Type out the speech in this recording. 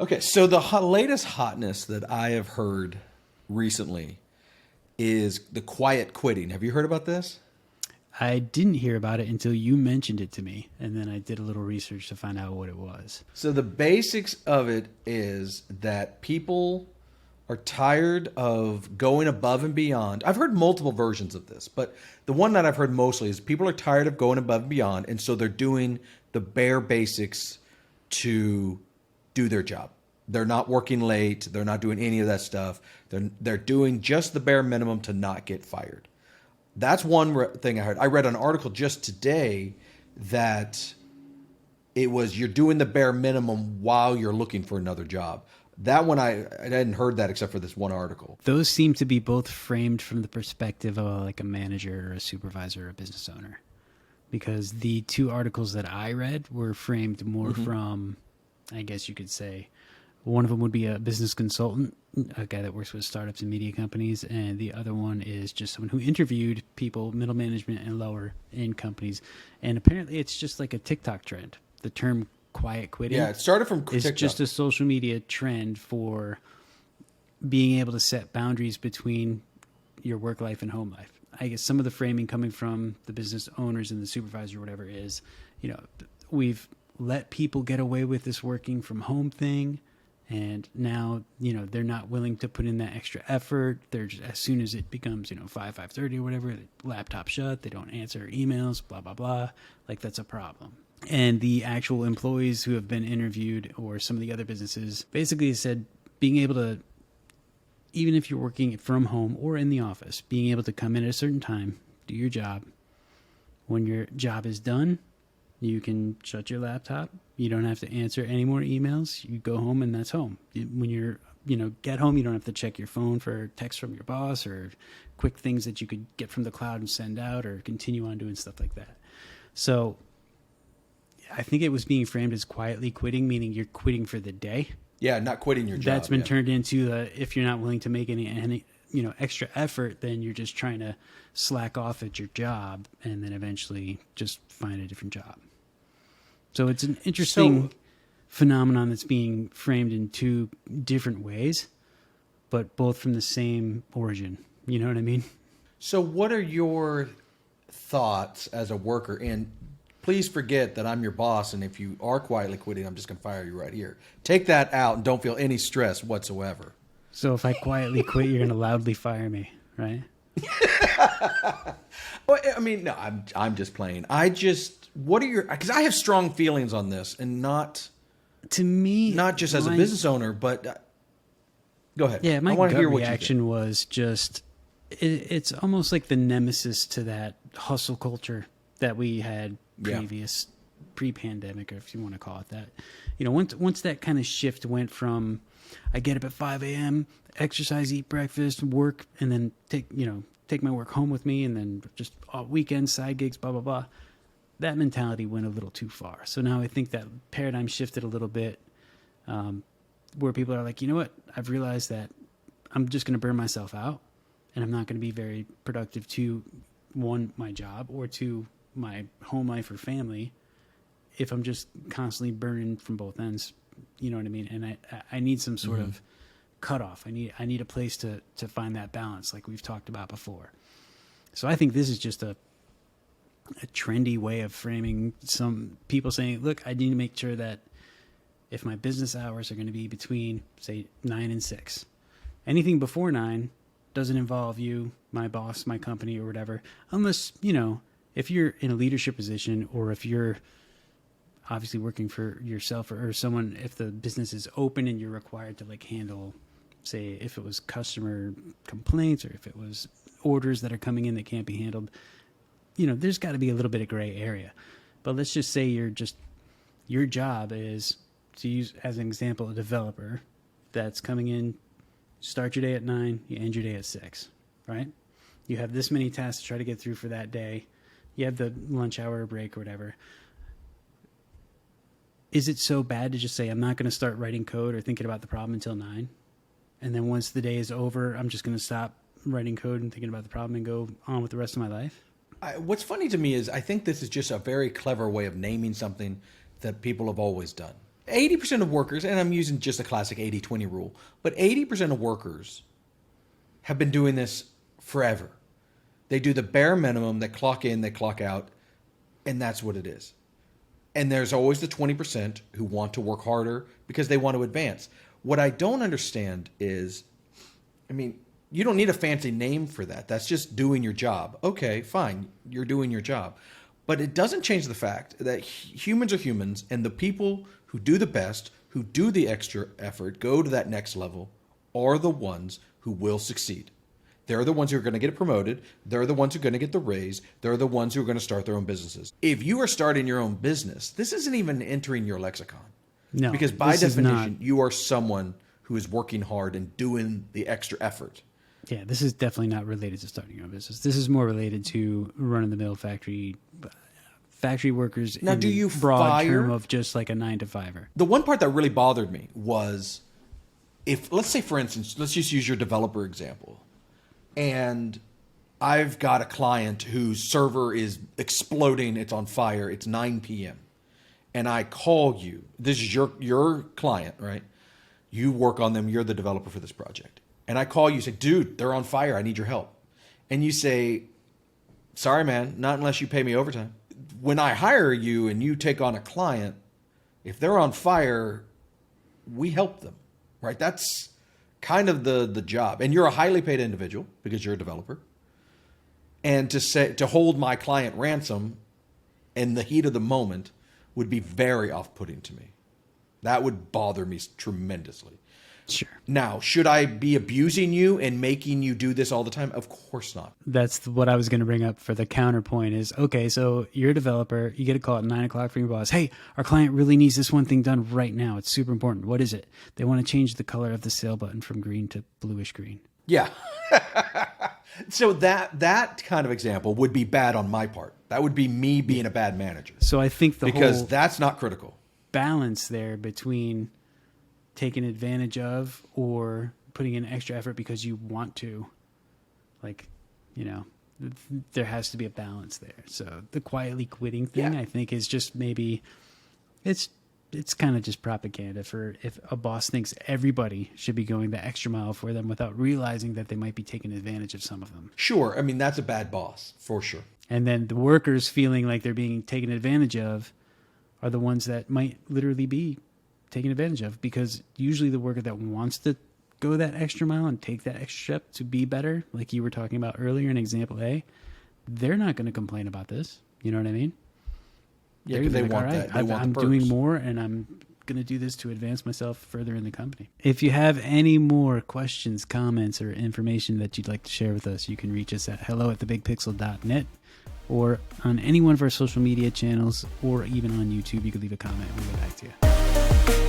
Okay, so the latest hotness that I have heard recently is the quiet quitting. Have you heard about this? I didn't hear about it until you mentioned it to me, and then I did a little research to find out what it was. So the basics of it is that people are tired of going above and beyond. I've heard multiple versions of this, but the one that I've heard mostly is people are tired of going above and beyond, and so they're doing the bare basics to do their job. They're not working late. They're not doing any of that stuff. They're doing just the bare minimum to not get fired. That's one thing I heard. I read an article just today that it was you're doing the bare minimum while you're looking for another job. That one I hadn't heard that except for this one article. Those seem to be both framed from the perspective of like a manager or a supervisor or a business owner. Because the two articles that I read were framed more from, I guess you could say, one of them would be a business consultant, a guy that works with startups and media companies, and the other one is just someone who interviewed people, middle management and lower in companies. And apparently it's just like a TikTok trend. The term quiet quitting. Yeah, it started from TikTok. It's just a social media trend for being able to set boundaries between your work life and home life. I guess some of the framing coming from the business owners and the supervisor or whatever is, we've let people get away with this working from home thing. And now, they're not willing to put in that extra effort. They're just, as soon as it becomes, 5:30 or whatever, the laptop shut, they don't answer emails, blah, blah, blah. Like, that's a problem. And the actual employees who have been interviewed or some of the other businesses basically said being able to, even if you're working from home or in the office, being able to come in at a certain time, do your job. When your job is done, you can shut your laptop. You don't have to answer any more emails. You go home and that's home. When you're, get home, you don't have to check your phone for text from your boss or quick things that you could get from the cloud and send out or continue on doing stuff like that. So I think it was being framed as quietly quitting, meaning you're quitting for the day. Yeah, not quitting your job. That's been turned into if you're not willing to make any extra effort, then you're just trying to slack off at your job and then eventually just find a different job. So it's an interesting phenomenon that's being framed in two different ways, but both from the same origin. You know what I mean? So what are your thoughts as a worker? And please forget that I'm your boss, and if you are quietly quitting, I'm just going to fire you right here. Take that out and don't feel any stress whatsoever. So if I quietly quit, you're going to loudly fire me, right? Well, I mean, no, I'm just playing. What are your, because I have strong feelings on this, and not just as a business owner, but go ahead. Yeah, my I want to gut hear what reaction was just, it's almost like the nemesis to that hustle culture that we had pre-pandemic, or if you want to call it that. Once that kind of shift went from, I get up at 5 a.m., exercise, eat breakfast, work, and then take my work home with me, and then just weekends, side gigs, blah, blah, blah. That mentality went a little too far. So now I think that paradigm shifted a little bit, where people are like, you know what? I've realized that I'm just going to burn myself out, and I'm not going to be very productive to, one, my job, or two, my home life or family, if I'm just constantly burning from both ends. You know what I mean? And I need some sort of cutoff. I need a place to find that balance, like we've talked about before. So I think this is just a trendy way of framing some people saying, look, I need to make sure that if my business hours are going to be between, say, 9 and 6, anything before 9 doesn't involve you, my boss, my company, or whatever, unless, if you're in a leadership position, or if you're obviously working for yourself or someone, if the business is open and you're required to handle, say, if it was customer complaints or if it was orders that are coming in that can't be handled, there's got to be a little bit of gray area. But let's just say your job is, to use as an example, a developer that's coming in, start your day at 9, you end your day at 6, right? You have this many tasks to try to get through for that day. You have the lunch hour or break or whatever. Is it so bad to just say, I'm not going to start writing code or thinking about the problem until 9? And then once the day is over, I'm just going to stop writing code and thinking about the problem and go on with the rest of my life? What's funny to me is I think this is just a very clever way of naming something that people have always done. 80% of workers, and I'm using just a classic 80-20 rule, but 80% of workers have been doing this forever. They do the bare minimum, they clock in, they clock out, and that's what it is. And there's always the 20% who want to work harder because they want to advance. What I don't understand is, I mean, you don't need a fancy name for that. That's just doing your job. Okay, fine, you're doing your job. But it doesn't change the fact that humans are humans, and the people who do the best, who do the extra effort, go to that next level, are the ones who will succeed. They're the ones who are going to get promoted. They're the ones who are going to get the raise. They're the ones who are going to start their own businesses. If you are starting your own business, this isn't even entering your lexicon. No, because by this is definition, not. you are someone who is working hard and doing the extra effort. Yeah, this is definitely not related to starting your own business. This is more related to run-of-the-mill factory workers. Now, in do the you broad fire? term of just like a 9-to-5er? The one part that really bothered me was, if let's say, for instance, let's just use your developer example, and I've got a client whose server is exploding, it's on fire, it's 9 p.m. and I call you. This is your client, right? You work on them, you're the developer for this project. And I call you, say, dude, they're on fire, I need your help. And you say, sorry, man, not unless you pay me overtime. When I hire you and you take on a client, if they're on fire, we help them, right? That's kind of the job. And you're a highly paid individual because you're a developer. And to hold my client ransom in the heat of the moment would be very off-putting to me. That would bother me tremendously. Sure. Now, should I be abusing you and making you do this all the time? Of course not. That's what I was going to bring up for the counterpoint is, okay, so you're a developer. You get a call at 9 o'clock from your boss. Hey, our client really needs this one thing done right now. It's super important. What is it? They want to change the color of the sale button from green to bluish green. Yeah. So that kind of example would be bad on my part. That would be me being a bad manager. So I think because whole that's not critical. balance there between taking advantage of or putting in extra effort because you want to, like, you know, there has to be a balance there. So the quietly quitting thing, Yeah. I think, is just maybe it's kind of just propaganda for if a boss thinks everybody should be going the extra mile for them without realizing that they might be taking advantage of some of them. Sure. I mean, that's a bad boss for sure. And then the workers feeling like they're being taken advantage of are the ones that might literally be taken advantage of, because usually the worker that wants to go that extra mile and take that extra step to be better, like you were talking about earlier in example A, they're not going to complain about this. You know what I mean? Yeah, because they want that. They want I'm the doing perks. more, and I'm going to do this to advance myself further in the company. If you have any more questions, comments, or information that you'd like to share with us, you can reach us at hello@thebigpixel.net or on any one of our social media channels, or even on YouTube. You can leave a comment and we'll get back to you.